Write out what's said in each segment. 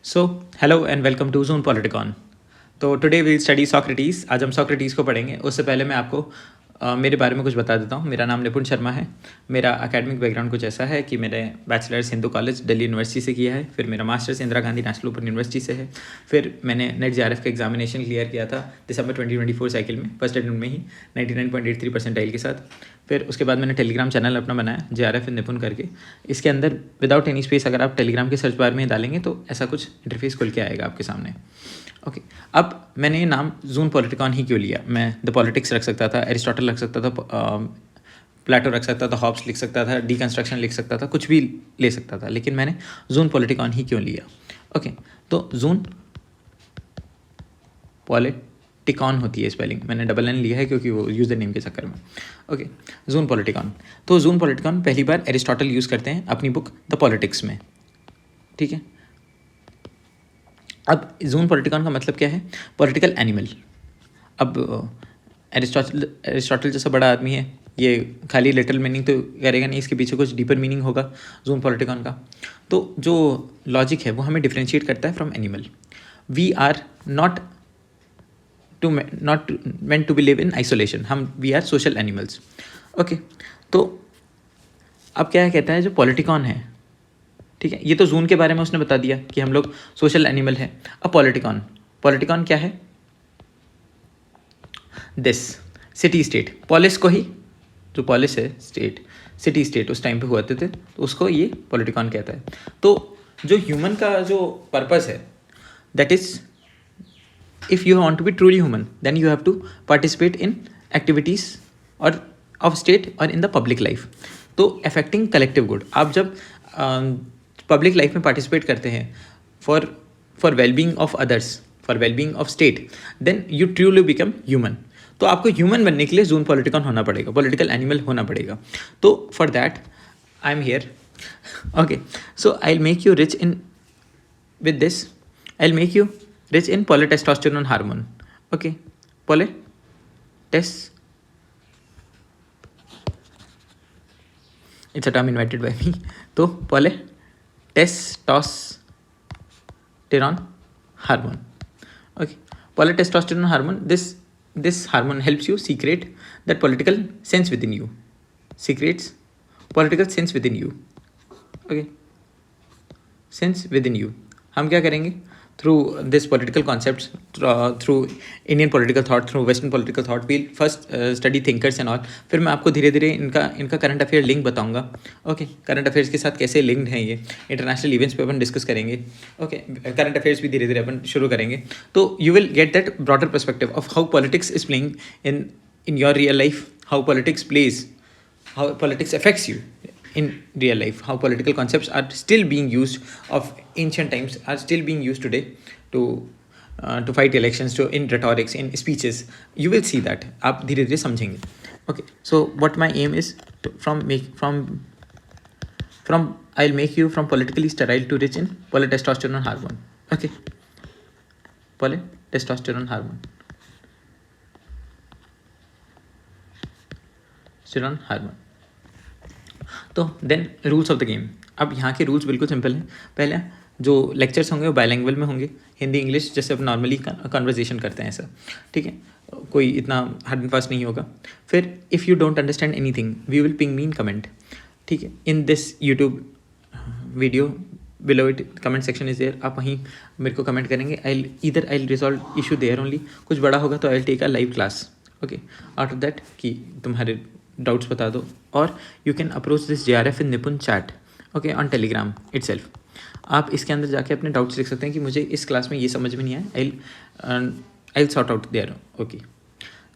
So hello and welcome to Zoon Politikon. तो today we'll study Socrates. आज हम Socrates को पढ़ेंगे। उससे पहले मैं आपको मेरे बारे में कुछ बता देता हूँ। मेरा नाम निपुण शर्मा है। मेरा एकेडमिक बैकग्राउंड कुछ ऐसा है कि मैंने bachelors Hindu college Delhi university से किया है। फिर मेरा masters Indira Gandhi national open university से है। फिर मैंने नेट JRF का एग्जामिनेशन क्लियर किया था दिसंबर 2024 साइकिल में, फर्स्ट अटेम्प्ट में ही 99.83 परसेंटाइल के साथ। फिर उसके बाद मैंने टेलीग्राम चैनल अपना बनाया JRF निपुण करके। इसके अंदर विदाउट एनी स्पेस अगर आप टेलीग्राम के सर्च बार में डालेंगे तो ऐसा कुछ इंटरफेस खुल के आएगा आपके सामने। ओके, अब मैंने ये नाम ज़ून पॉलिटिकॉन ही क्यों लिया? मैं द पॉलिटिक्स रख सकता था, एरिस्टोटल रख सकता था, प्लेटो रख सकता था, हॉब्स लिख सकता था, डीकंस्ट्रक्शन लिख सकता था, कुछ भी ले सकता था, लेकिन मैंने ज़ून पॉलिटिकॉन ही क्यों लिया? ओके, तो ज़ून पॉलिटिकॉन होती है स्पेलिंग, मैंने डबल एन लिया है क्योंकि वो यूज़र नेम के चक्कर में। Okay, Zoon Politikon. तो ज़ून पॉलिटिकॉन पहली बार एरिस्टोटल यूज़ करते हैं अपनी बुक द पॉलिटिक्स में। ठीक है, अब ज़ून पॉलिटिकॉन का मतलब क्या है? Political animal. अब एरिस्टोटल जैसा बड़ा आदमी है, ये खाली लिटिल मीनिंग तो करेगा नहीं, इसके पीछे कुछ डीपर मीनिंग होगा ज़ून पॉलिटिकॉन का। तो जो लॉजिक है वो हमें डिफ्रेंशिएट करता है from animal. We are not meant to be live in isolation, हम we are social animals. Okay, तो अब क्या कहता है जो पॉलिटिकॉन है, ठीक है, ये तो ज़ून के बारे में उसने बता दिया कि हम लोग सोशल एनिमल है। अब पॉलिटिकॉन क्या है? दिस सिटी स्टेट, पॉलिस को ही, जो पॉलिस है स्टेट, सिटी स्टेट उस टाइम पे हुए थे तो उसको ये पॉलिटिकॉन कहता है। तो जो ह्यूमन का जो पर्पस है, that is if you want to be truly human then you have to participate in activities और ऑफ स्टेट और इन द पब्लिक लाइफ। तो अफेक्टिंग कलेक्टिव गुड, आप जब पब्लिक लाइफ में पार्टिसिपेट करते हैं for wellbeing of others, for wellbeing of state, then you truly become human. तो आपको ह्यूमन बनने के लिए ज़ून पॉलिटिकॉन होना पड़ेगा, पॉलिटिकल एनिमल होना पड़ेगा। तो for that I am here. Okay, so I will make you rich in with this I'll make you rich in polytestosterone hormone. Okay, polytest, it's a term invented by me. तो polytestosterone hormone. Okay, polytestosterone hormone, this hormone helps you secrete that political sense within you, secretes political sense within you. Okay, sense within you हम क्या करेंगे? Through this political concept, through Indian political thought, through western political thought, we'll first study thinkers and all. फिर मैं आपको धीरे धीरे इनका current affair link बताऊंगा। ओके, करंट अफेयर्स के साथ कैसे लिंक्ड हैं ये, इंटरनेशनल इवेंट्स पे अपन डिस्कस करेंगे। ओके, करंट अफेयर्स भी धीरे धीरे अपन शुरू करेंगे। तो you will get that broader perspective of how politics is playing in your real life, how politics plays, how politics affects you in real life, how political concepts are still being used of ancient times, are still being used today to fight elections, to in rhetorics, in speeches. You will see that आप धीरे धीरे समझेंगे. Okay, so what my aim is to, from I'll make you from politically sterile to rich in polytestosterone hormone. Okay, polytestosterone hormone, testosterone hormone. तो then rules of the game. अब यहाँ के rules बिल्कुल simple हैं। पहले जो lectures होंगे वो बायलैंग्वेज में होंगे, हिंदी इंग्लिश जैसे अब नॉर्मली कन्वर्जेशन करते हैं ऐसा, ठीक है, कोई इतना हार्ड एंड फास्ट नहीं होगा। फिर if you don't understand anything we will ping me in comment, ठीक है, in this YouTube video below it comment section is there, आप वहीं मेरे को कमेंट करेंगे। I resolve issue there only. कुछ बड़ा होगा तो I take a live class. Okay, out of that कि तुम्हारे डाउट्स बता दो, और you can approach this JRF in Nipun chat, okay, on Telegram itself. आप इसके अंदर जाके अपने डाउट्स लिख सकते हैं कि मुझे इस क्लास में ये समझ में नहीं आया, I sort out there. Okay,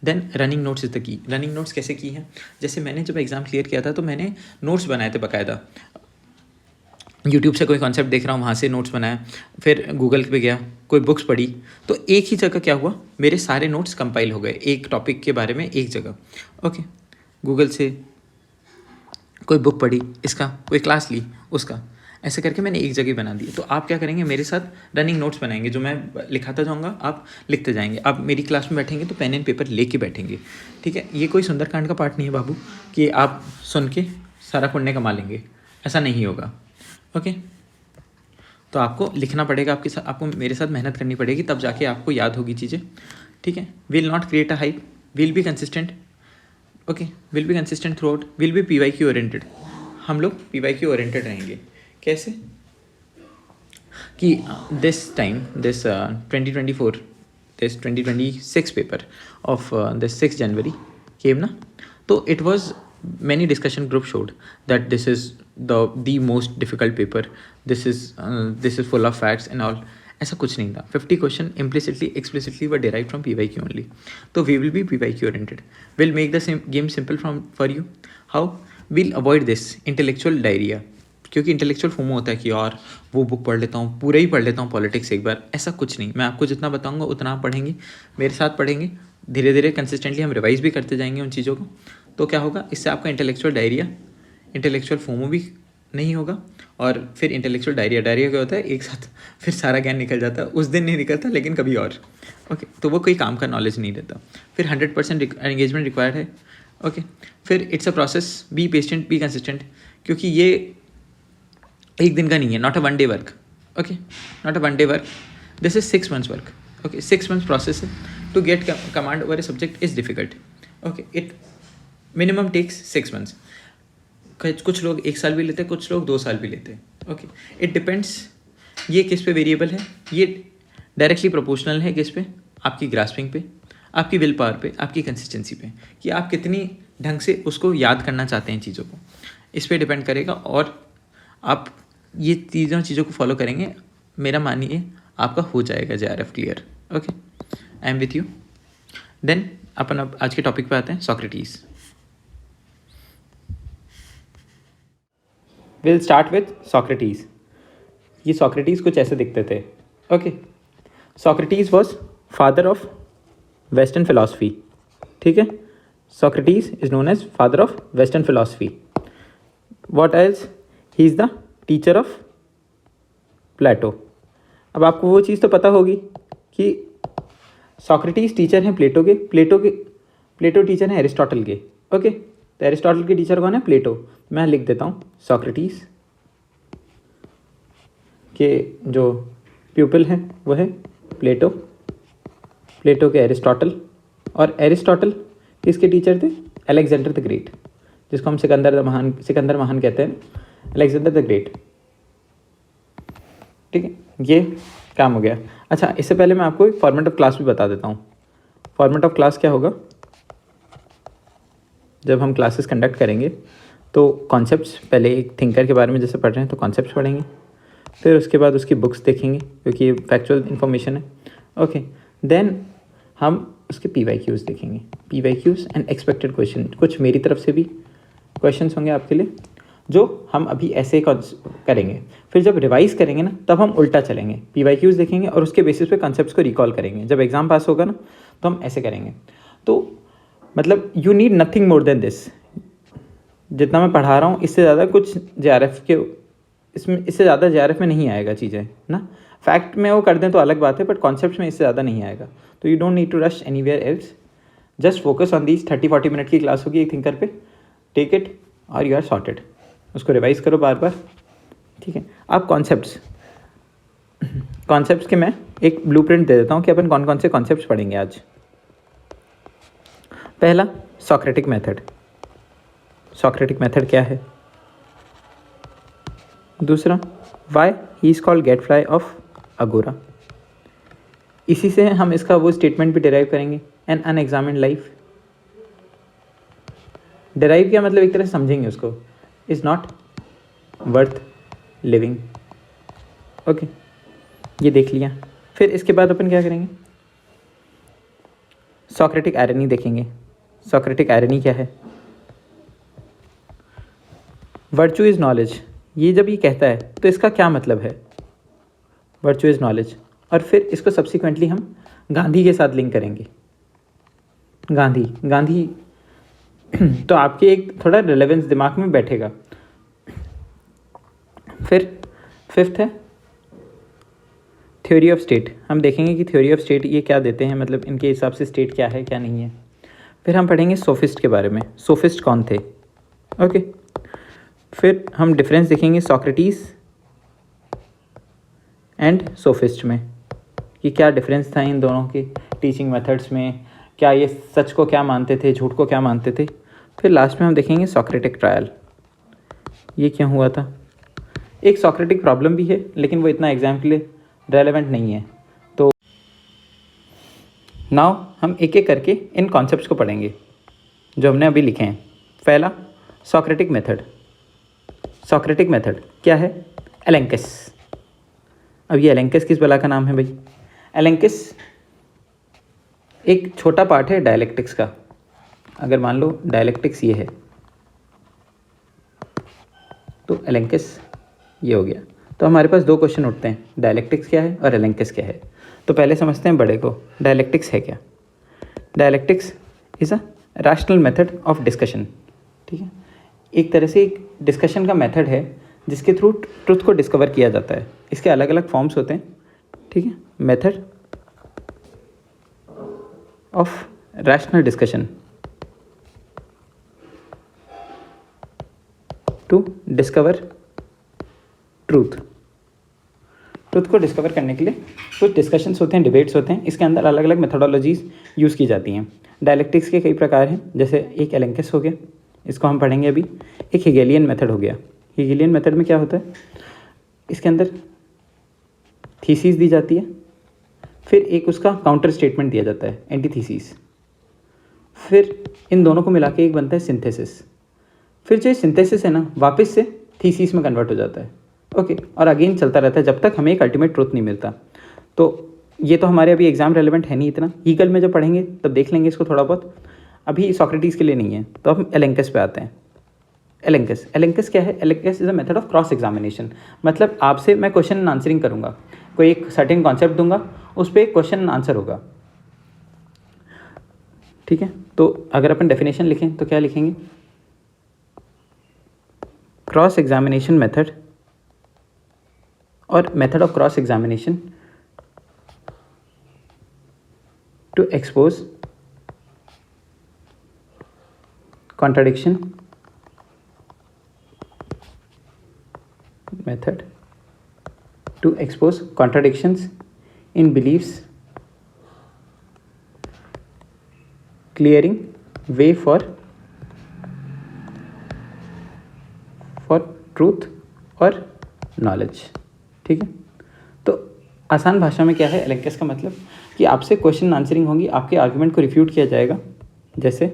then running notes is the key. Running notes कैसे की हैं? जैसे मैंने जब एग्ज़ाम क्लियर किया था तो मैंने नोट्स बनाए थे बाकायदा। यूट्यूब से कोई कॉन्सेप्ट देख रहा हूँ, वहाँ से नोट्स बनाया, फिर गूगल पे गया, कोई बुक्स पढ़ी, तो एक ही जगह क्या हुआ, मेरे सारे नोट्स कंपाइल हो गए एक टॉपिक के बारे में एक जगह। ओके, गूगल से कोई बुक पढ़ी, इसका कोई क्लास ली, उसका, ऐसे करके मैंने एक जगह बना दी। तो आप क्या करेंगे, मेरे साथ रनिंग नोट्स बनाएंगे, जो मैं लिखाता जाऊँगा आप लिखते जाएंगे। आप मेरी क्लास में बैठेंगे तो पेन एंड पेपर लेके बैठेंगे, ठीक है। ये कोई सुंदरकांड का पार्ट नहीं है बाबू कि आप सुन के सारा पुण्य कमा लेंगे, ऐसा नहीं होगा। ओके, तो आपको लिखना पड़ेगा, आपको मेरे साथ मेहनत करनी पड़ेगी, तब जाके आपको याद होगी चीज़ें, ठीक है। Will not create a hype, will be consistent, okay, will be consistent through out, will be PYQ oriented. हम लोग PYQ ओरिएंटेड रहेंगे। कैसे कि this time, this 2024, this 2026 paper of this 6 जनवरी केम ना, तो it was many discussion group showed that this is the most difficult paper, this is full of facts and all. ऐसा कुछ नहीं था। 50 question implicitly explicitly were derived from PYQ only. तो we will be PYQ oriented, will make the game simple for you. How? We'll avoid this intellectual diarrhea, क्योंकि intellectual FOMO होता है कि यार वो बुक पढ़ लेता हूँ, पूरा ही पढ़ लेता हूँ पॉलिटिक्स एक बार। ऐसा कुछ नहीं, मैं आपको जितना बताऊँगा उतना आप पढ़ेंगे, मेरे साथ पढ़ेंगे, धीरे धीरे कंसिस्टेंटली हम रिवाइज भी करते जाएंगे उन चीज़ों को। तो क्या होगा, इससे आपका इंटेलेक्चुअल डायरिया, इंटेलेक्चुअल फोमो भी नहीं होगा। और फिर इंटेलेक्चुअल डायरिया क्या होता है, एक साथ फिर सारा ज्ञान निकल जाता है, उस दिन नहीं निकलता लेकिन कभी और, ओके। तो वो कोई काम का नॉलेज नहीं देता। फिर 100% एंगेजमेंट रिक्वायर्ड है, ओके। फिर it's a process, be patient, be consistent, क्योंकि ये एक दिन का नहीं है, not a one day work, okay, not a one day work, this is 6 months work, okay. 6 months process है to get command over a subject is difficult, okay. It minimum takes 6 months। कुछ लोग 1 साल भी लेते हैं, कुछ लोग 2 साल भी लेते हैं, ओके। इट डिपेंड्स, ये किस पे वेरिएबल है, ये डायरेक्टली प्रोपोर्शनल है किस पे, आपकी ग्रास्पिंग पे, आपकी विल पावर पे, आपकी कंसिस्टेंसी पे, कि आप कितनी ढंग से उसको याद करना चाहते हैं चीज़ों को, इस पे डिपेंड करेगा। और आप ये चीज़ों को फॉलो करेंगे, मेरा मानिए आपका हो जाएगा JRF clear, okay. I am with you. Then अपन अब आज के टॉपिक पे आते हैं, Socrates. Will start with Socrates. ये सॉक्रेटिस कुछ ऐसे दिखते थे, okay. Socrates was father of western philosophy, ठीक है। Socrates is known as father of western philosophy. What else, he is the teacher of Plato. अब आपको वो चीज़ तो पता होगी कि सॉक्रेटिस टीचर हैं प्लेटो के, प्लेटो टीचर हैं एरिस्टोटल के, ओके। तो एरिस्टोटल के टीचर कौन है, प्लेटो। मैं लिख देता हूँ, सॉक्रेटिस के जो प्यूपिल हैं वो है प्लेटो, प्लेटो के एरिस्टोटल, और एरिस्टोटल किसके टीचर थे, अलेक्जेंडर द ग्रेट, जिसको हम सिकंदर महान कहते हैं, अलेक्जेंडर द ग्रेट, ठीक है। ये काम हो गया। अच्छा, इससे पहले मैं आपको एक फॉर्मेट ऑफ क्लास भी बता देता हूँ। फॉर्मेट ऑफ क्लास क्या होगा, जब हम क्लासेस कंडक्ट करेंगे तो कॉन्सेप्ट्स, पहले एक थिंकर के बारे में जैसे पढ़ रहे हैं तो कॉन्सेप्ट्स पढ़ेंगे, फिर उसके बाद उसकी बुक्स देखेंगे क्योंकि ये फैक्चुअल इन्फॉर्मेशन है, ओके। देन हम उसके PYQs देखेंगे, PYQs एंड एक्सपेक्टेड क्वेश्चन। कुछ मेरी तरफ से भी क्वेश्चंस होंगे आपके लिए जो हम अभी ऐसे करेंगे। फिर जब रिवाइज करेंगे ना, तब हम उल्टा चलेंगे, PYQs देखेंगे और उसके बेसिस पे कॉन्सेप्ट्स को रिकॉल करेंगे। जब एग्जाम पास होगा ना, तो हम ऐसे करेंगे। तो मतलब you need nothing more than this. जितना मैं पढ़ा रहा हूँ इससे ज़्यादा कुछ JRF के इससे ज़्यादा JRF में नहीं आएगा चीज़ें ना। फैक्ट में वो कर दें तो अलग बात है, बट कॉन्सेप्ट्स में इससे ज़्यादा नहीं आएगा। तो you don't need to rush anywhere else, just focus on these. 30-40 minute की क्लास होगी एक थिंकर पे, टेक इट और यू आर सॉर्टेड। उसको रिवाइज करो बार बार, ठीक है। अब कॉन्सेप्ट्स के मैं एक ब्लूप्रिंट दे देता हूँ कि अपन कौन कौन से कॉन्सेप्ट्स पढ़ेंगे आज। पहला, सॉक्रेटिक मेथड। सॉक्रेटिक मेथड क्या है। दूसरा, why he is called gadfly of Agora. इसी से हम इसका वो स्टेटमेंट भी डिराइव करेंगे, एन अनएग्जामिन्ड लाइफ। डिराइव क्या मतलब, एक तरह से समझेंगे उसको, is not worth living, okay. ये देख लिया। फिर इसके बाद अपन क्या करेंगे, सॉक्रेटिक आयरनी देखेंगे। सॉक्रेटिक आयरनी क्या है। वर्चू इज नॉलेज, ये जब ये कहता है तो इसका क्या मतलब है, वर्चू इज नॉलेज। और फिर इसको सब्सिक्वेंटली हम गांधी के साथ लिंक करेंगे। गांधी तो आपके एक थोड़ा रिलेवेंस दिमाग में बैठेगा। फिर फिफ्थ है थ्योरी ऑफ स्टेट। हम देखेंगे कि थ्योरी ऑफ स्टेट ये क्या देते हैं, मतलब इनके हिसाब से स्टेट क्या है क्या नहीं है। फिर हम पढ़ेंगे सोफिस्ट के बारे में, सोफिस्ट कौन थे, ओके। फिर हम डिफरेंस देखेंगे सॉक्रेटिस एंड सोफिस्ट में, कि क्या डिफरेंस था इन दोनों के टीचिंग मेथड्स में, क्या ये सच को क्या मानते थे, झूठ को क्या मानते थे। फिर लास्ट में हम देखेंगे सॉक्रेटिक ट्रायल, ये क्यों हुआ था। एक सॉक्रेटिक प्रॉब्लम भी है लेकिन वो इतना एग्जाम के लिए रेलेवेंट नहीं है। तो नाउ हम एक एक करके इन कॉन्सेप्ट्स को पढ़ेंगे जो हमने अभी लिखे हैं। पहला सॉक्रेटिक मेथड। सॉक्रेटिक मेथड क्या है? एलेंकस। अब ये एलेंकस किस बला का नाम है भाई? एलेंकस एक छोटा पार्ट है डायलेक्टिक्स का। अगर मान लो डायलेक्टिक्स ये है तो एलेंकस ये हो गया। तो हमारे पास दो क्वेश्चन उठते हैं, डायलेक्टिक्स क्या है और एलेंकस क्या है। तो पहले समझते हैं बड़े को, डायलेक्टिक्स है क्या। Dialectics is a rational method of discussion. ठीक है, एक तरह से एक डिस्कशन का मेथड है जिसके थ्रू ट्रुथ को डिस्कवर किया जाता है। इसके अलग अलग फॉर्म्स होते हैं। ठीक है, method of rational discussion to discover truth. Truth को डिस्कवर करने के लिए कुछ डिस्कशंस होते हैं, डिबेट्स होते हैं। इसके अंदर अलग अलग मेथोडोलॉजीज़ यूज़ की जाती हैं। डायलेक्टिक्स के कई प्रकार हैं, जैसे एक एलेंकस हो गया, इसको हम पढ़ेंगे अभी। एक हेगेलियन मेथड हो गया। हेगेलियन मेथड में क्या होता है, इसके अंदर थीसिस दी जाती है, फिर एक उसका काउंटर स्टेटमेंट दिया जाता है, एंटीथीसिस। फिर इन दोनों को मिला के एक बनता है सिंथेसिस। फिर जो सिंथेसिस है ना, वापस से थीसिस में कन्वर्ट हो जाता है। ओके, और अगेन चलता रहता है जब तक हमें एक अल्टीमेट ट्रुथ नहीं मिलता। तो ये तो हमारे अभी एग्जाम रेलेवेंट है नहीं इतना, ईगल में जब पढ़ेंगे तब देख लेंगे इसको थोड़ा बहुत, अभी सॉक्रेटिस के लिए नहीं है। तो हम एलेंकस पे आते हैं। एलेंकस, एलेंकस क्या है? Elenchus is a method of cross examination. मतलब आपसे मैं क्वेश्चन एंड आंसरिंग करूंगा, कोई एक सर्टेन कॉन्सेप्ट दूंगा, उस पर एक क्वेश्चन एंड आंसर होगा। ठीक है, तो अगर अपन डेफिनेशन लिखें तो क्या लिखेंगे? क्रॉस एग्जामिनेशन मेथड और method of cross examination to expose contradiction method to expose contradictions in beliefs, clearing way for truth और knowledge। ठीक है, तो आसान भाषा में क्या है एलेंकस का मतलब कि आपसे क्वेश्चन आंसरिंग होगी, आपके आर्गुमेंट को रिफ्यूट किया जाएगा। जैसे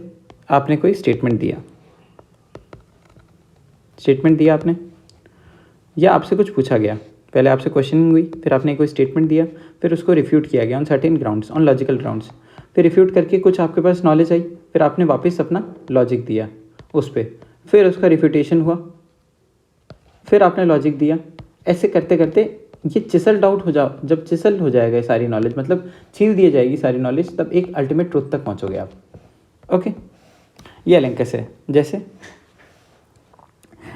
आपने कोई स्टेटमेंट दिया आपने, या आपसे कुछ पूछा गया, पहले आपसे क्वेश्चनिंग हुई, फिर आपने कोई स्टेटमेंट दिया, फिर उसको रिफ्यूट किया गया on certain grounds, on logical grounds. फिर रिफ्यूट करके कुछ आपके पास नॉलेज आई, फिर आपने वापस अपना लॉजिक दिया उस पर, फिर उसका रिफ्यूटेशन हुआ, फिर आपने लॉजिक दिया। ऐसे करते करते ये चिसल्ड आउट जब चिसल हो जाएगा ये सारी नॉलेज, मतलब छील दी जाएगी सारी नॉलेज, तब एक अल्टीमेट ट्रुथ तक पहुँचोगे आप। ओके, ये एलेंकस है। जैसे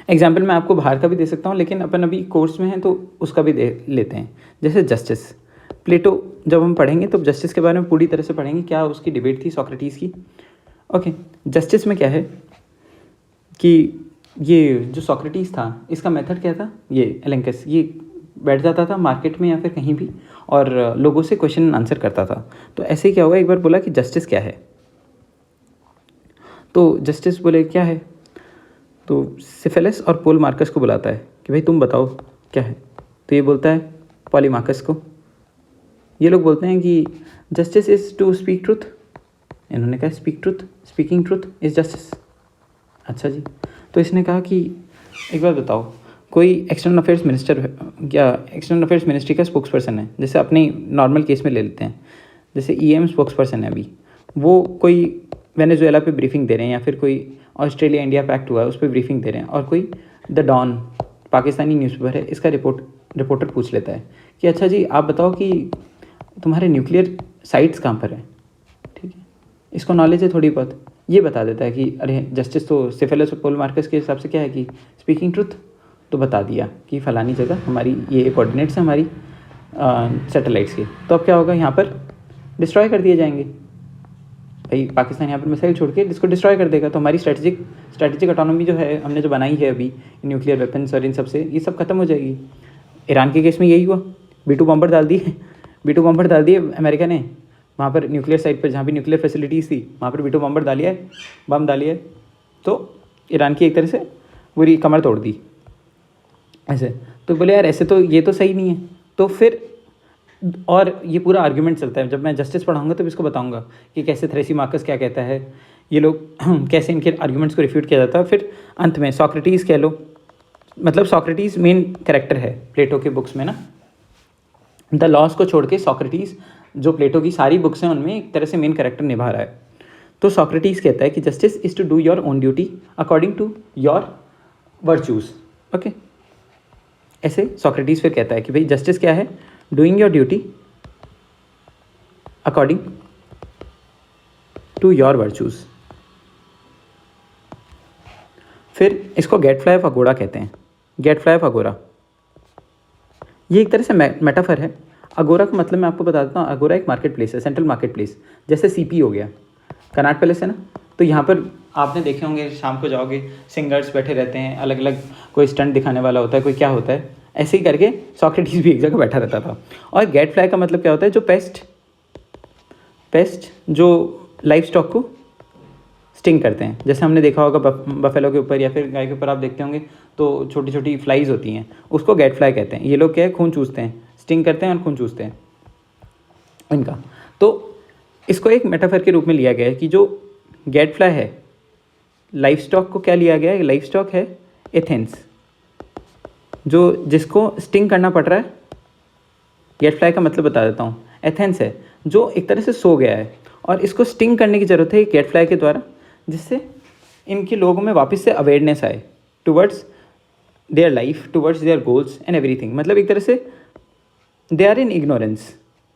एग्जाम्पल मैं आपको बाहर का भी दे सकता हूँ, लेकिन अपन अभी कोर्स में हैं तो उसका भी दे लेते हैं। जैसे जस्टिस, प्लेटो जब हम पढ़ेंगे तो जस्टिस के बारे में पूरी तरह से पढ़ेंगे, क्या उसकी डिबेट थी सॉक्रेटिस की। ओके, जस्टिस में क्या है कि ये जो सॉक्रेटिस था इसका मेथड क्या था, ये एलेंकस, ये बैठ जाता था मार्केट में या फिर कहीं भी और लोगों से क्वेश्चन आंसर करता था। तो ऐसे ही क्या हुआ, एक बार बोला कि जस्टिस क्या है, तो जस्टिस बोले क्या है, तो सिफिलिस और पोल मार्कस को बुलाता है कि भाई तुम बताओ क्या है। तो ये बोलता है पॉलीमार्कस को, ये लोग बोलते हैं कि justice is to speak truth. इन्होंने कहा स्पीकिंग ट्रुथ इज़ जस्टिस। अच्छा जी, तो इसने कहा कि एक बार बताओ, कोई एक्सटर्नल अफेयर्स मिनिस्टर या एक्सटर्नल अफेयर्स मिनिस्ट्री का स्पोक्स पर्सन है, जैसे अपने नॉर्मल केस में ले लेते हैं, जैसे EM स्पोक्स पर्सन है अभी, वो कोई वेनेजुएला पे ब्रीफिंग दे रहे हैं, या फिर कोई ऑस्ट्रेलिया इंडिया पैक्ट हुआ है उस पर ब्रीफिंग दे रहे हैं, और कोई द डॉन पाकिस्तानी न्यूज़पेपर है, इसका रिपोर्टर पूछ लेता है कि अच्छा जी आप बताओ कि तुम्हारे न्यूक्लियर साइट्स कहाँ पर है। ठीक है, इसको नॉलेज है थोड़ी बहुत, ये बता देता है कि अरे जस्टिस तो सिफिलिस और पोल मार्कस के हिसाब से क्या है कि स्पीकिंग ट्रुथ, तो बता दिया कि फ़लानी जगह हमारी ये कोऑर्डिनेट्स हैं हमारी सैटेलाइट्स के। तो अब क्या होगा, यहाँ पर डिस्ट्रॉय कर दिए जाएंगे। भाई पाकिस्तान यहाँ पर मिसाइल छोड़ के इसको डिस्ट्रॉय कर देगा, तो हमारी स्ट्रेटेजिक ऑटोनॉमी जो है हमने जो बनाई है अभी न्यूक्लियर वेपन्स और इन सब से, ये सब खत्म हो जाएगी। ईरान के केस में यही हुआ, B2 बम्पर डाल दिए, B2 बम्पर डाल दिए अमेरिका ने वहाँ पर न्यूक्लियर साइट पर, जहाँ भी न्यूक्लियर फैसिलिटीज़ थी वहाँ पर B2 बम्पर डालिए, बम डालिए, तो ईरान की एक तरह से पूरी कमर तोड़ दी ऐसे। तो बोले यार ऐसे तो ये तो सही नहीं है। तो फिर और ये पूरा आर्ग्यूमेंट चलता है, जब मैं जस्टिस पढ़ाऊंगा तो इसको बताऊंगा कि कैसे थ्रेसिमाकस क्या कहता है, ये लोग कैसे इनके आर्ग्यूमेंट्स को रिफ्यूट किया जाता है। फिर अंत में सॉक्रेटिस कह लो, मतलब सॉक्रेटिस मेन कैरेक्टर है प्लेटो के बुक्स में ना। द लॉस को छोड़ के सॉक्रेटिस जो प्लेटो की सारी बुक्स हैं उनमें एक तरह से मेन कैरेक्टर निभा रहा है। तो सॉक्रेटिस कहता है कि justice is to do your own duty according to your virtues. Okay, ऐसे सॉक्रेटिस फिर कहता है कि भाई जस्टिस क्या है, doing your duty according to your virtues. फिर इसको गेट फ्लाई ऑफ अगोरा कहते हैं, गेट फ्लाई ऑफ अगोरा। ये एक तरह से मेटाफर है। अगोरा का मतलब मैं आपको बता देता हूँ, अगोरा एक मार्केट प्लेस है, सेंट्रल मार्केट प्लेस। जैसे सीपी हो गया, कनाट पैलेस है ना, तो यहाँ पर आपने देखे होंगे शाम को जाओगे सिंगर्स बैठे रहते हैं, अलग अलग कोई स्टंट दिखाने वाला होता है, कोई क्या होता है, ऐसे ही करके सॉक्रेटिस भी एक जगह बैठा रहता था। और गेट फ्लाई का मतलब क्या होता है, जो पेस्ट जो लाइफ स्टॉक को स्टिंग करते हैं। जैसे हमने देखा होगा बफेलो के ऊपर या फिर गाय के ऊपर आप देखते होंगे तो छोटी छोटी फ्लाइज होती हैं, उसको गेट फ्लाई कहते हैं। ये लोग क्या है, खून चूसते हैं, स्टिंग करते हैं और खून चूसते हैं इनका। तो इसको एक मेटाफर के रूप में लिया गया है कि जो गेट फ्लाई है, लाइफ स्टॉक को क्या लिया गया है, लाइफ स्टॉक है एथेंस, जो जिसको स्टिंग करना पड़ रहा है। गेट फ्लाई का मतलब बता देता हूँ, एथेंस है जो एक तरह से सो गया है और इसको स्टिंग करने की ज़रूरत है गेट फ्लाई के द्वारा, जिससे इनके लोगों में वापस से अवेयरनेस आए towards their life, towards their goals and everything. मतलब एक तरह से दे आर इन इग्नोरेंस,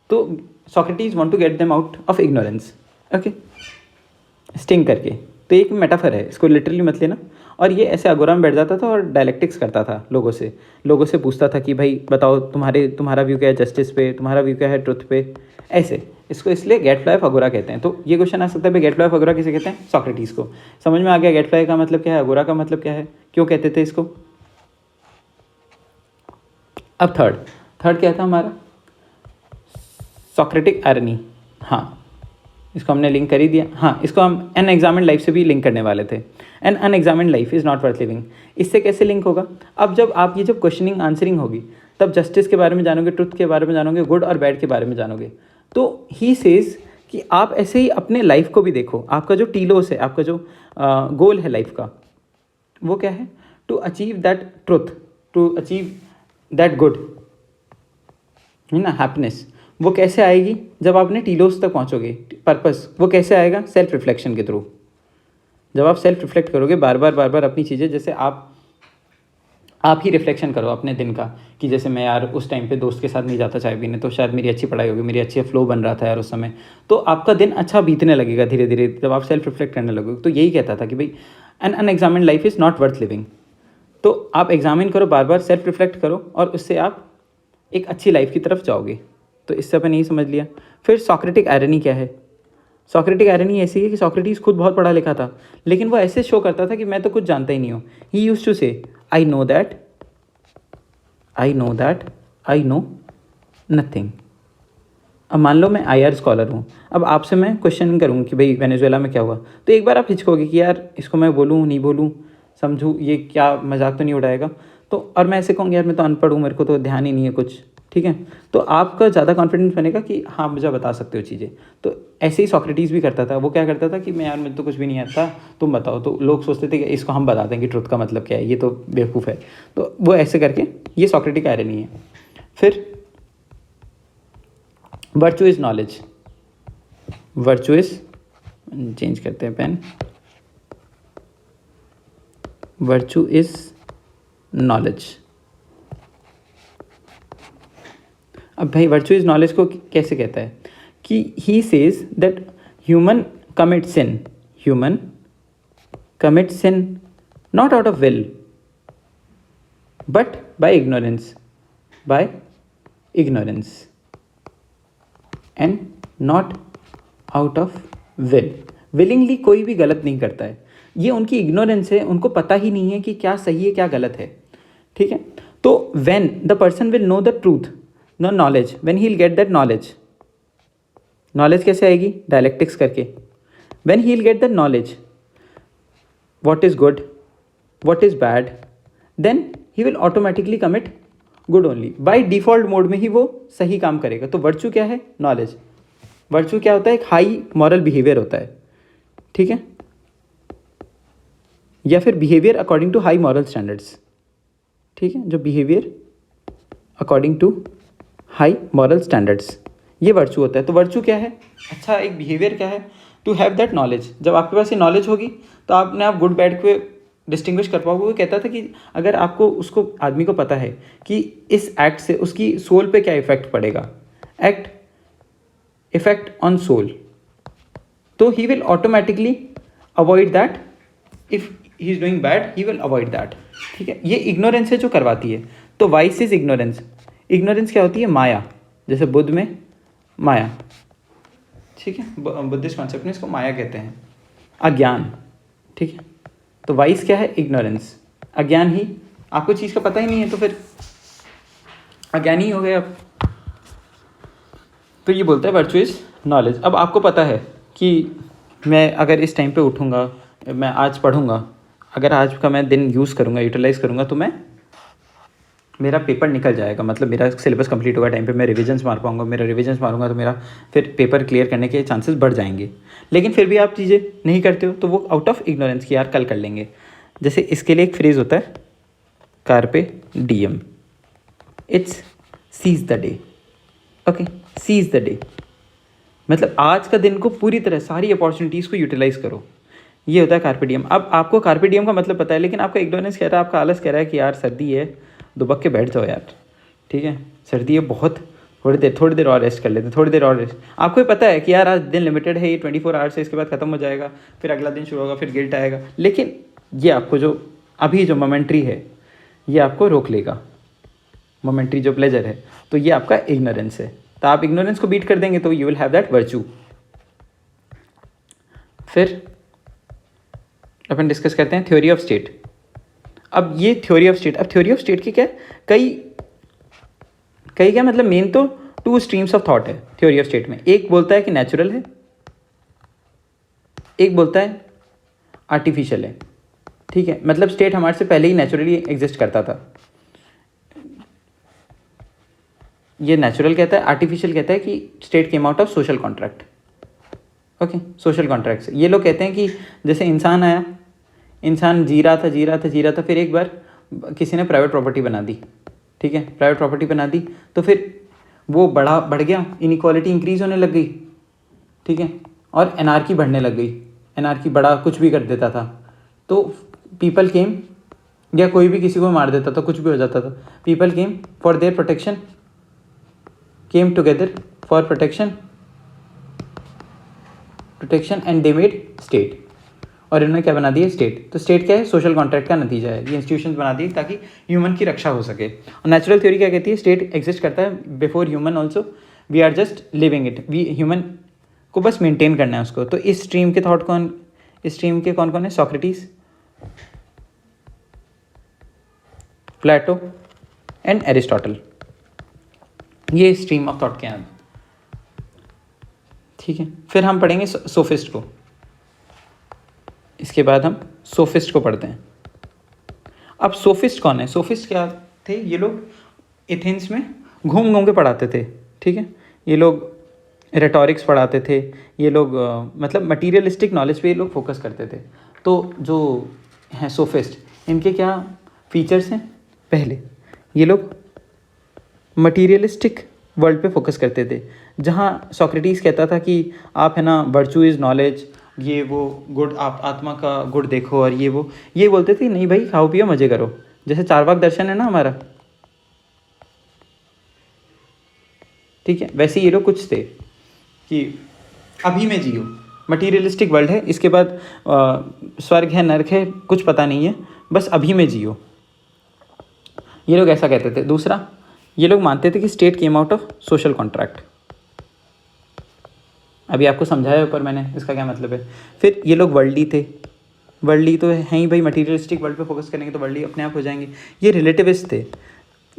तो Socrates want to get them out of ignorance. Okay, sting करके। तो एक मेटाफर है, इसको लिटरली मत लेना। और ये ऐसे अगोरा में बैठ जाता था और डायलेक्टिक्स करता था लोगों से पूछता था कि भाई बताओ तुम्हारा व्यू क्या है जस्टिस पे, तुम्हारा व्यू क्या है ट्रुथ पे, ऐसे। इसको इसलिए गेट फ्लाई ऑफ अगोरा कहते हैं। तो ये क्वेश्चन आ सकता है भाई गेट फ्लाई ऑफ अगोरा किसे कहते हैं, सॉक्रेटिस को। समझ में आ गया गेट फ्लाई का मतलब क्या है, अगोरा का मतलब क्या है, क्यों कहते थे इसको। अब थर्ड क्या था हमारा, सॉक्रेटिक आयरनी। हाँ, इसको हमने लिंक कर ही दिया। हाँ, इसको हम अनएग्जामिन्ड लाइफ से भी लिंक करने वाले थे। An unexamined life is not worth living, इससे कैसे लिंक होगा। अब जब आप ये जब क्वेश्चनिंग आंसरिंग होगी तब जस्टिस के बारे में जानोगे, ट्रुथ के बारे में जानोगे, गुड और बैड के बारे में जानोगे। तो ही सेज कि आप ऐसे ही अपने लाइफ को भी देखो। आपका जो टीलोस है, आपका जो गोल है लाइफ का, वो क्या है, to achieve that truth, to achieve that good, है ना, हैप्पीनेस। वो कैसे आएगी, जब आप अपने टीलोस तक पहुंचोगे। पर्पस वो कैसे आएगा, सेल्फ रिफ्लेक्शन के थ्रू। जब आप सेल्फ रिफ्लेक्ट करोगे बार बार अपनी चीज़ें, जैसे आप ही रिफ्लेक्शन करो अपने दिन का कि जैसे मैं यार उस टाइम पे दोस्त के साथ नहीं जाता चाय पीने, तो शायद मेरी अच्छी पढ़ाई होगी, मेरी अच्छी फ्लो बन रहा था यार उस समय। तो आपका दिन अच्छा बीतने लगेगा धीरे धीरे जब आप सेल्फ रिफ्लेक्ट करने लगोगे। तो यही कहता था कि भाई an unexamined life is not worth living. तो आप एग्जामिन करो, बार बार सेल्फ रिफ्लेक्ट करो और उससे आप एक अच्छी लाइफ की तरफ जाओगे। तो इससे अपन यही समझ लिया। फिर सॉक्रेटिक आयरनी क्या है, सॉक्रेटिक आयरनी ऐसी है कि सॉक्रेटिस खुद बहुत पढ़ा लिखा था, लेकिन वो ऐसे शो करता था कि मैं तो कुछ जानता ही नहीं हूँ। ही यूज्ड टू से I know that I know nothing. अब मान लो मैं IR स्कॉलर हूँ, अब आपसे मैं क्वेश्चन करूँ कि भाई वेनेजुएला में क्या हुआ, तो एक बार आप हिचकोगे कि यार इसको मैं बोलूँ नहीं बोलूँ, समझूँ, ये क्या मजाक तो नहीं उड़ाएगा। तो और मैं ऐसे कहूँगी यार मैं तो अनपढ़ हूँ, मेरे को तो ध्यान ही नहीं है कुछ, ठीक है। तो आपका ज़्यादा कॉन्फिडेंस बनेगा कि हाँ मुझे बता सकते हो चीज़ें। तो ऐसे ही सॉक्रेटिस भी करता था। वो क्या करता था कि मैं यार मुझे तो कुछ भी नहीं आता, तुम बताओ। तो लोग सोचते थे कि इसको हम बता देंगे ट्रुथ का मतलब क्या है, ये तो बेवकूफ़ है। तो वो ऐसे करके, ये सॉक्रेटिक आयरनी है। फिर virtue is knowledge, virtue is, change करते हैं पेन, वर्चू इज़ नॉलेज। अब भाई वर्चू इज नॉलेज को कैसे कहता है कि he says that human commit sin not out of will but by ignorance and not out of will. Willingly कोई भी गलत नहीं करता है, ये उनकी इग्नोरेंस है, उनको पता ही नहीं है कि क्या सही है क्या गलत है, ठीक है। तो when the person will know the truth no knowledge, when he will get that knowledge, knowledge कैसे आएगी, डायलेक्टिक्स करके, when he will get that knowledge what is good, what is bad, then he will automatically commit good only. by default mode में ही वो सही काम करेगा. तो virtue क्या है, नॉलेज. वर्चू क्या होता है, एक हाई मॉरल बिहेवियर होता है, ठीक है, या फिर behaviour according to high moral standards, ठीक है, जो behaviour according to high moral standards, ये वर्चू होता है. तो वर्चू क्या है, अच्छा एक बिहेवियर क्या है, टू हैव दैट नॉलेज. जब आपके पास ये नॉलेज होगी तो आपने आप गुड बैड को डिस्टिंग्विश कर पाओगे. वो कहता था कि अगर आपको उसको आदमी को पता है कि इस एक्ट से उसकी सोल पे क्या इफेक्ट पड़ेगा, एक्ट इफेक्ट ऑन सोल, तो he will automatically avoid that. If he is doing bad he will avoid that, ठीक है. ये इग्नोरेंस है जो करवाती है. तो वाइस इज इग्नोरेंस. इग्नोरेंस क्या होती है, माया. जैसे बुद्ध में माया, ठीक है, बुद्धिस्ट कॉन्सेप्ट में इसको माया कहते हैं, अज्ञान, ठीक है. तो वाइस क्या है, इग्नोरेंस, अज्ञान ही. आपको चीज़ का पता ही नहीं है तो फिर अज्ञानी हो गए आप. तो ये बोलता है वर्चू इज नॉलेज. अब आपको पता है कि मैं अगर इस टाइम पे उठूँगा, मैं आज पढ़ूँगा, अगर आज का मैं दिन यूज़ करूँगा, यूटिलाइज़ करूँगा, तो मैं मेरा पेपर निकल जाएगा, मतलब मेरा सिलेबस कंप्लीट होगा टाइम पे, मैं रिविजन्स मार पाऊंगा. मेरा रिविजन्स मारूंगा तो मेरा फिर पेपर क्लियर करने के चांसेस बढ़ जाएंगे. लेकिन फिर भी आप चीज़ें नहीं करते हो तो वो आउट ऑफ इग्नोरेंस की, यार कल कर लेंगे. जैसे इसके लिए एक फ्रेज़ होता है, carpe diem, it's seize the day. Okay, seize the day मतलब आज का दिन को पूरी तरह सारी अपॉर्चुनिटीज़ को यूटिलाइज़ करो. ये होता है कार्पे डीएम. अब आपको कार्पे डीएम का मतलब पता है, लेकिन आपका इग्नोरेंस कह रहा है, आपका आलस कह रहा है कि यार सर्दी है, दुबक के बैठ जाओ यार, ठीक है, सर्दी है बहुत, थोड़ी देर और रेस्ट कर लेते, थोड़ी देर और रेस्ट. आपको पता है कि यार आज दिन लिमिटेड है, ये 24 आवर्स है, इसके बाद ख़त्म हो जाएगा, फिर अगला दिन शुरू होगा, फिर गिल्ट आएगा. लेकिन ये आपको जो अभी जो मोमेंट्री है ये आपको रोक लेगा, मोमेंट्री जो प्लेजर है. तो ये आपका इग्नोरेंस है. तो आप इग्नोरेंस को बीट कर देंगे तो you will have that virtue. फिर अपन डिस्कस करते हैं थ्योरी ऑफ स्टेट. अब ये थ्योरी ऑफ स्टेट, अब थ्योरी ऑफ स्टेट की क्या कई क्या मतलब, मेन तो 2 स्ट्रीम्स ऑफ थॉट है थ्योरी ऑफ स्टेट में. एक बोलता है कि नेचुरल है, एक बोलता है आर्टिफिशियल है, ठीक है. मतलब स्टेट हमारे से पहले ही नेचुरली एग्जिस्ट करता था. ये नेचुरल कहता है, आर्टिफिशियल कहता है कि state came out of social contract. Okay, social contract से ये लोग कहते हैं कि जैसे इंसान आया, इंसान जी रहा था, फिर एक बार किसी ने प्राइवेट प्रॉपर्टी बना दी, ठीक है, प्राइवेट प्रॉपर्टी बना दी, तो फिर वो बढ़ गया, इनइक्वालिटी इंक्रीज़ होने लग गई, ठीक है, और एनार्की बढ़ने लग गई. एनार्की बड़ा कुछ भी कर देता था, तो पीपल केम, या कोई भी किसी को मार देता था, कुछ भी हो जाता था. People came for their protection, came together for protection and they made state. और इन्होंने क्या बना दिया, स्टेट. तो स्टेट क्या है, सोशल कॉन्ट्रैक्ट का नतीजा है. ये इंस्टीट्यूशंस बना दिए ताकि ह्यूमन की रक्षा हो सके. और नेचुरल थ्योरी क्या कहती है, स्टेट एग्जिस्ट करता है before human also, we are just living it, we human को बस मेंटेन करना है उसको. तो इस स्ट्रीम के थॉट इस स्ट्रीम के कौन कौन है, सोक्रेटिस, प्लेटो एंड एरिस्टोटल. ये स्ट्रीम ऑफ थॉट के हैं, ठीक है. फिर हम पढ़ेंगे सोफिस्ट को. इसके बाद हम सोफिस्ट को पढ़ते हैं. अब सोफिस्ट कौन है, सोफिस्ट क्या थे, ये लोग एथेंस में घूम के पढ़ाते थे, ठीक है. ये लोग रेटोरिक्स पढ़ाते थे, ये लोग मतलब मटीरियलिस्टिक नॉलेज पे ये लोग फोकस करते थे. तो जो हैं सोफिस्ट, इनके क्या फीचर्स हैं, पहले ये लोग मटीरियलिस्टिक वर्ल्ड पे फोकस करते थे. जहाँ सोक्रेटिस कहता था कि आप है ना, वर्चू इज़ नॉलेज, ये वो गुड, आप आत्मा का गुड देखो, और ये बोलते थे नहीं भाई, खाओ पियो मज़े करो. जैसे चारवाक दर्शन है ना हमारा, ठीक है, वैसे ये लोग कुछ थे कि अभी में जियो, मटीरियलिस्टिक वर्ल्ड है, इसके बाद स्वर्ग है, नरक है, कुछ पता नहीं है, बस अभी में जियो. ये लोग ऐसा कहते थे. दूसरा, ये लोग मानते थे कि state came out of social contract. अभी आपको समझाया ऊपर मैंने, इसका क्या मतलब है. फिर ये लोग वर्ल्डी थे, वर्ल्डी तो है ही भाई, मटीरियलिस्टिक वर्ल्ड पे फोकस करेंगे तो वर्ल्डी अपने आप हो जाएंगे. ये रिलेटिविस्ट थे.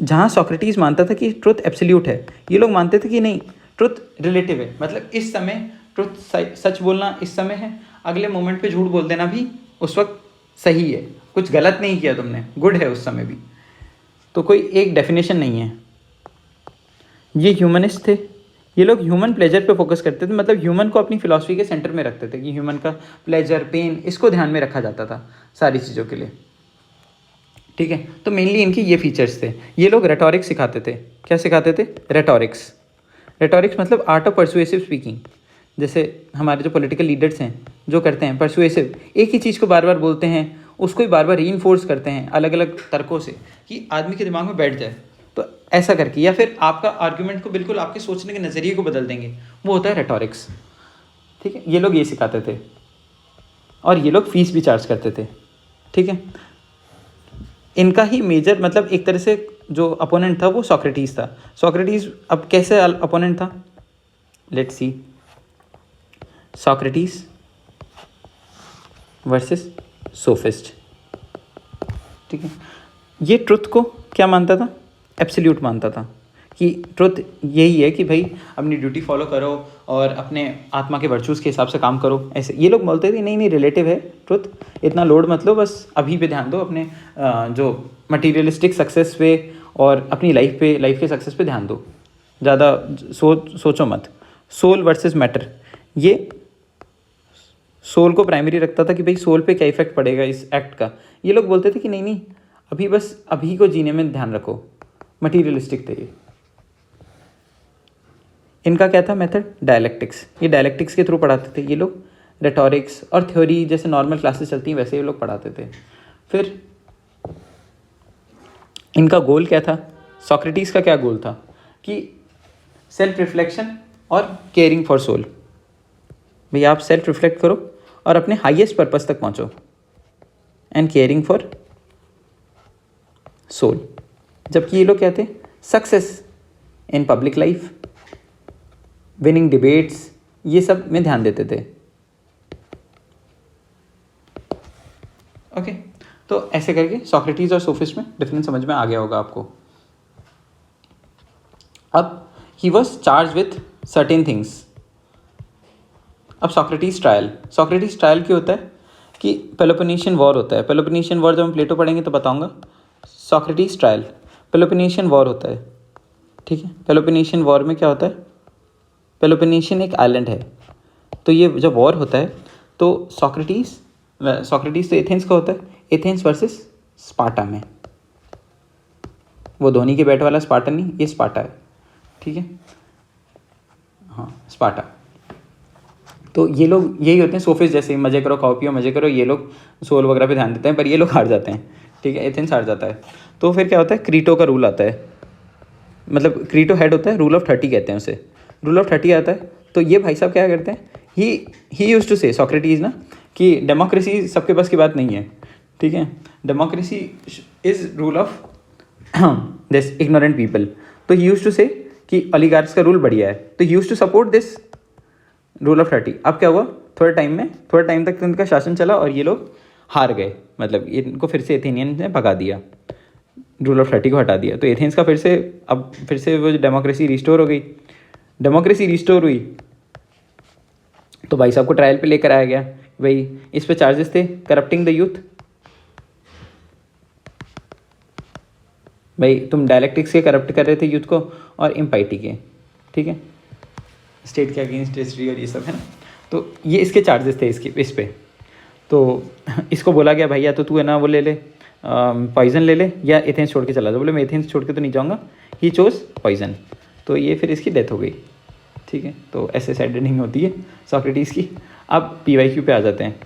जहाँ सॉक्रेटिस मानता था कि ट्रुथ एब्सोल्यूट है, ये लोग मानते थे कि नहीं, ट्रुथ रिलेटिव है। मतलब इस समय ट्रुथ सच बोलना इस समय है, अगले मोमेंट पे झूठ बोल देना भी उस वक्त सही है, कुछ गलत नहीं किया तुमने, गुड है उस समय भी। तो कोई एक डेफिनेशन नहीं है। ये ह्यूमनिस्ट थे, ये लोग ह्यूमन प्लेजर पे फोकस करते थे, मतलब ह्यूमन को अपनी फिलॉसफी के सेंटर में रखते थे कि ह्यूमन का प्लेजर, पेन, इसको ध्यान में रखा जाता था सारी चीज़ों के लिए। ठीक है, तो मेनली इनके ये फीचर्स थे। ये लोग रेटोरिक्स सिखाते थे। क्या सिखाते थे? रेटोरिक्स। रेटोरिक्स मतलब आर्ट ऑफ परसुएसिव स्पीकिंग। जैसे हमारे जो पॉलिटिकल लीडर्स हैं जो करते हैं परसुएसिव, एक ही चीज़ को बार बार बोलते हैं, उसको ही बार बार रीइंफोर्स करते हैं अलग अलग तर्कों से कि आदमी के दिमाग में बैठ जाए, तो ऐसा करके, या फिर आपका आर्ग्यूमेंट को बिल्कुल आपके सोचने के नज़रिए को बदल देंगे, वो होता है रेटोरिक्स। ठीक है, ये लोग ये सिखाते थे और ये लोग फीस भी चार्ज करते थे। ठीक है, इनका ही मेजर मतलब एक तरह से जो अपोनेंट था वो सॉक्रेटिस था। सॉक्रेटिस अब कैसे अपोनेंट था? Let's see, Socrates versus sophist. ठीक है, ये ट्रुथ को क्या मानता था? एब्सोल्यूट मानता था कि ट्रुथ यही है कि भाई अपनी ड्यूटी फॉलो करो और अपने आत्मा के वर्चूज़ के हिसाब से काम करो। ऐसे ये लोग बोलते थे नहीं नहीं, रिलेटिव है ट्रुथ, इतना लोड मत लो, बस अभी पे ध्यान दो, अपने जो मटीरियलिस्टिक सक्सेस पे और अपनी लाइफ के सक्सेस पे ध्यान दो, ज़्यादा सोचो मत। सोल वर्सेस मैटर, ये सोल को प्राइमरी रखता था कि भाई सोल पे क्या इफेक्ट पड़ेगा इस एक्ट का। ये लोग बोलते थे कि नहीं नहीं, अभी बस अभी को जीने में ध्यान रखो, मटीरियलिस्टिक थे ये। इनका क्या था मेथड? डायलेक्टिक्स। ये डायलेक्टिक्स के थ्रू पढ़ाते थे ये लोग। रेटोरिक्स और थ्योरी जैसे नॉर्मल क्लासेस चलती हैं वैसे ये लोग पढ़ाते थे। फिर इनका गोल क्या था? सॉक्रेटिस का क्या गोल था? कि सेल्फ रिफ्लेक्शन और केयरिंग फॉर सोल। भाई आप सेल्फ रिफ्लेक्ट करो और अपने हाईएस्ट पर्पस तक पहुंचो, एंड केयरिंग फॉर सोल। जबकि ये लोग क्या थे? Success in public life, winning debates, ये सब में ध्यान देते थे। ओके, तो ऐसे करके सॉक्रेटिस और सोफिस्ट में डिफरेंस समझ में आ गया होगा आपको। अब he was charge with certain things. अब सॉक्रेटिस ट्रायल क्यों होता है? कि पेलोपोनेशियन वॉर होता है। पेलोपोनेशियन वॉर जब हम प्लेटो पढ़ेंगे तो बताऊंगा। सॉक्रेटिस ट्रायल, पेलोपोनेशियन वॉर होता है। ठीक है, पेलोपोनेशियन वॉर में क्या होता है? पेलोपोनेशियन एक आइलैंड है, तो ये जब वॉर होता है तो सॉक्रेटिस तो एथेंस का होता है, एथेंस वर्सेस स्पार्टा में। वो धोनी के बैट वाला स्पार्टा नहीं, ये स्पार्टा है। ठीक है, हाँ स्पार्टा। तो ये लोग यही होते हैं सोफिस्ट जैसे, मजे करो, खाओ पियो, मजे करो। ये लोग सोल वगैरह पे ध्यान देते हैं, पर ये लोग हार जाते हैं। ठीक है, एथेंस हार जाता है। तो फिर क्या होता है? क्रीटो का रूल आता है, मतलब क्रीटो हेड होता है, रूल ऑफ 30 कहते हैं उसे। रूल ऑफ 30 आता है, तो ये भाई साहब क्या करते हैं? ही यूज्ड टू से, सॉक्रेटिस ना, कि डेमोक्रेसी सबके बस की बात नहीं है। ठीक है, democracy is rule of this ignorant people. तो ही यूज्ड टू से कि ओलिगार्क्स का रूल बढ़िया है, तो he used to support this rule of 30। अब क्या हुआ? थोड़े टाइम तक इनका शासन चला और ये लोग हार गए, मतलब इनको फिर से एथेनियन ने भगा दिया, रूल ऑफ 30 को हटा दिया। तो एथेंस का फिर से वो डेमोक्रेसी रिस्टोर हो गई। डेमोक्रेसी रिस्टोर हुई तो भाई साहब को ट्रायल पे लेकर आया गया। भाई इस पे चार्जेस थे करप्टिंग द यूथ। भाई तुम डायलेक्टिक्स के करप्ट कर रहे थे यूथ को और इम्पाइटी के। ठीक है, स्टेट के अगेंस्ट हिस्ट्री और ये सब है ना, तो ये इसके चार्जेस थे इस पे। तो इसको बोला गया भाई या तो तू है ना वो ले ले, पॉइजन ले ले, या एथेंस छोड़ के चला जाओ। बोले मैं एथेंस छोड़ के तो नहीं जाऊँगा, ही चोज पॉइजन। तो ये फिर इसकी डेथ हो गई। ठीक है, तो ऐसे सैड एंडिंग होती है सॉक्रेटिस की। अब PYQ पे आ जाते हैं।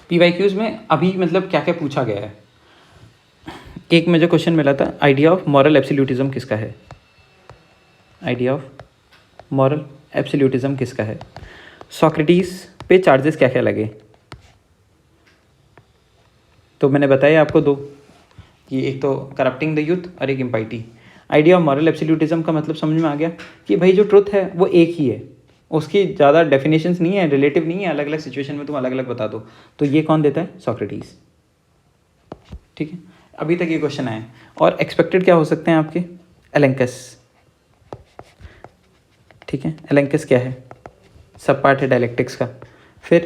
PYQs में अभी मतलब क्या क्या पूछा गया है। एक मुझे क्वेश्चन मिला था, आइडिया ऑफ मॉरल एब्सोल्यूटिज्म किसका है? आइडिया ऑफ मॉरल एब्सोल्यूटिज्म किसका है? सॉक्रेटिस पे चार्जेस क्या क्या लगे? तो मैंने बताया आपको दो, कि एक तो करप्टिंग द यूथ और एक इम्पाइटी। आइडिया ऑफ मॉरल एब्सोल्यूटिज्म का मतलब समझ में आ गया कि भाई जो ट्रुथ है वो एक ही है, उसकी ज़्यादा डेफिनेशंस नहीं है, रिलेटिव नहीं है, अलग अलग सिचुएशन में तुम अलग अलग बता दो। तो ये कौन देता है? सॉक्रेटिस। ठीक है, अभी तक ये क्वेश्चन आए। और एक्सपेक्टेड क्या हो सकते हैं आपके? एलेंकस। ठीक है, एलेंकस क्या है? सब पार्ट है डायलेक्टिक्स का। फिर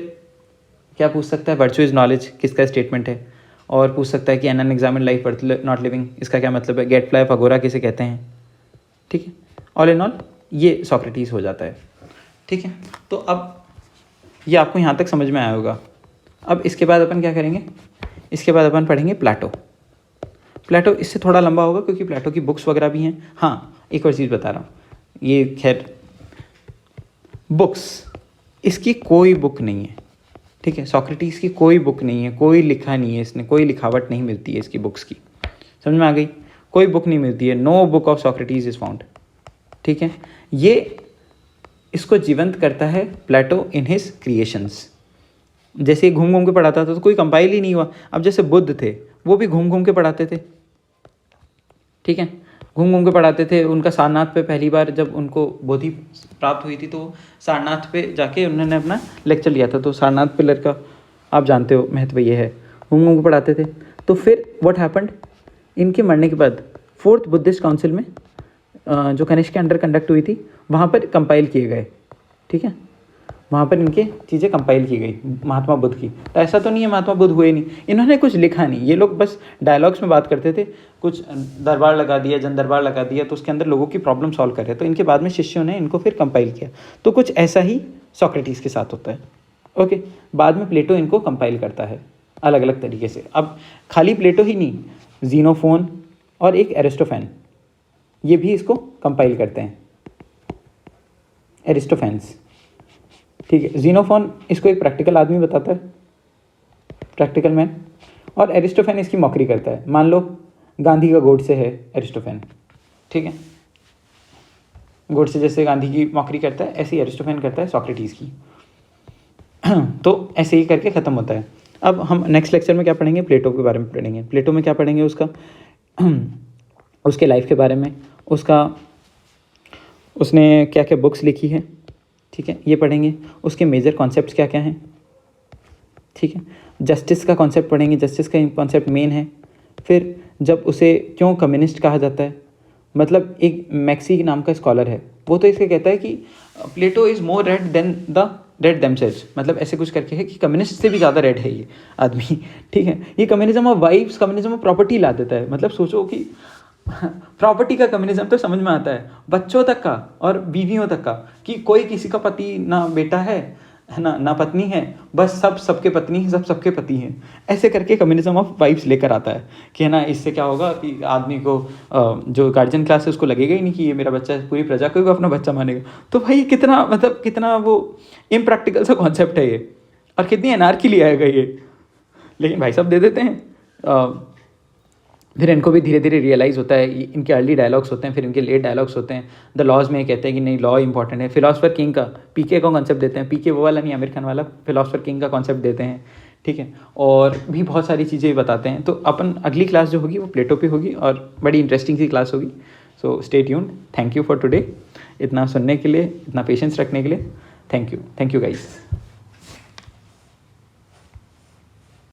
क्या पूछ सकता है? वर्चू इज नॉलेज किसका स्टेटमेंट है? और पूछ सकता है कि an examine life worth not living, इसका क्या मतलब है? गेट फ्लाई ऑफ अगोरा किसे कहते हैं? ठीक है, ऑल इन ऑल ये सॉक्रेटिस हो जाता है। ठीक है, तो अब ये आपको यहाँ तक समझ में आया होगा। अब इसके बाद अपन क्या करेंगे? इसके बाद अपन पढ़ेंगे प्लेटो। प्लेटो इससे थोड़ा लंबा होगा क्योंकि प्लेटो की बुक्स वगैरह भी हैं। हाँ, एक और चीज़ बता रहा हूँ, ये खैर बुक्स, इसकी कोई बुक नहीं है। ठीक है, सॉक्रेटिस की कोई बुक नहीं है, कोई लिखा नहीं है इसने, कोई लिखावट नहीं मिलती है इसकी बुक्स की। समझ में आ गई? कोई बुक नहीं मिलती है, no book of Socrates is found. ठीक है, ये इसको जीवंत करता है प्लेटो इन हिज क्रिएशंस। जैसे घूम घूम के पढ़ाता था तो कोई कंपाइल ही नहीं हुआ। अब जैसे बुद्ध थे, वो भी घूम घूम के पढ़ाते थे। ठीक है, घूम घूम के पढ़ाते थे। उनका सारनाथ पे पहली बार जब उनको बोधि प्राप्त हुई थी तो सारनाथ पे जाके उन्होंने अपना लेक्चर लिया था। तो सारनाथ पिलर का आप जानते हो महत्व ये है, घूम घूम के पढ़ाते थे। तो फिर व्हाट हैपेंड, इनके मरने के बाद 4th बुद्धिस्ट काउंसिल में जो कनिष्क के अंडर कंडक्ट हुई थी, वहाँ पर कंपाइल किए गए। ठीक है, वहाँ पर इनके चीज़ें कंपाइल की गई महात्मा बुद्ध की। तो ऐसा तो नहीं है महात्मा बुद्ध हुए नहीं, इन्होंने कुछ लिखा नहीं। ये लोग बस डायलॉग्स में बात करते थे, कुछ दरबार लगा दिया, जन दरबार लगा दिया, तो उसके अंदर लोगों की प्रॉब्लम सॉल्व कर रहे। तो इनके बाद में शिष्यों ने इनको फिर कंपाइल किया। तो कुछ ऐसा ही सॉक्रेटिस के साथ होता है। ओके, बाद में प्लेटो इनको कंपाइल करता है अलग अलग तरीके से। अब खाली प्लेटो ही नहीं, जीनोफोन और एक एरिस्टोफेन, ये भी इसको कंपाइल करते हैं, एरिस्टोफेन्स। ठीक है, जीनोफोन इसको एक प्रैक्टिकल आदमी बताता है, प्रैक्टिकल मैन, और एरिस्टोफेन इसकी मौकरी करता है। मान लो गांधी का गोडसे है एरिस्टोफेन। ठीक है, गोडसे जैसे गांधी की मौकरी करता है, ऐसे ही एरिस्टोफेन करता है सॉक्रेटिस की। तो ऐसे ही करके ख़त्म होता है। अब हम नेक्स्ट लेक्चर में क्या पढ़ेंगे? प्लेटो के बारे में पढ़ेंगे। प्लेटो में क्या पढ़ेंगे? उसका उसके लाइफ के बारे में, उसने क्या क्या बुक्स लिखी है। ठीक है, ये पढ़ेंगे। उसके मेजर कॉन्सेप्ट्स क्या क्या हैं। ठीक है, जस्टिस का कॉन्सेप्ट पढ़ेंगे, जस्टिस का कॉन्सेप्ट मेन है। फिर जब उसे क्यों कम्युनिस्ट कहा जाता है, मतलब एक मैक्सी नाम का स्कॉलर है, वो तो इसके कहता है कि Plato is more red than the red themselves, मतलब ऐसे कुछ करके है कि कम्युनिस्ट से भी ज़्यादा रेड है ये आदमी। ठीक है, ये communism of wifes, communism of property ला देता है। मतलब सोचो कि प्रॉपर्टी का कम्युनिज्म तो समझ में आता है, बच्चों तक का और बीवियों तक का, कि कोई किसी का पति ना बेटा है ना पत्नी है, बस सब सबके पत्नी हैं, सब सबके पति हैं। ऐसे करके कम्युनिज्म ऑफ वाइफ्स लेकर आता है कि है ना, इससे क्या होगा कि आदमी को जो गार्जियन क्लास है उसको लगेगा ही नहीं कि ये मेरा बच्चा है, पूरी प्रजा को भी अपना बच्चा मानेगा। तो भाई कितना मतलब कितना वो इम्प्रैक्टिकल सा कॉन्सेप्ट है ये, और कितनी एनार्की ले आएगा ये। लेकिन भाई साहब दे देते हैं। फिर इनको भी धीरे धीरे रियलाइज़ होता है, इनके अर्ली डायलॉग्स होते हैं, फिर इनके लेट डायलॉग्स होते हैं। द लॉज में कहते हैं कि नहीं, लॉ इंपॉर्टेंट है। फिलोसफर किंग का पीके का कॉन्सेप्ट देते हैं, पीके वो वाला नहीं, आमिर खान वाला, फिलोसफर किंग का कॉन्सेप्ट देते हैं। ठीक है, और भी बहुत सारी चीज़ें बताते हैं। तो अपन अगली क्लास जो होगी वो प्लेटो पे होगी और बड़ी इंटरेस्टिंग सी क्लास होगी। So stay tuned. Thank you for today, इतना सुनने के लिए, इतना पेशेंस रखने के लिए। Thank you guys.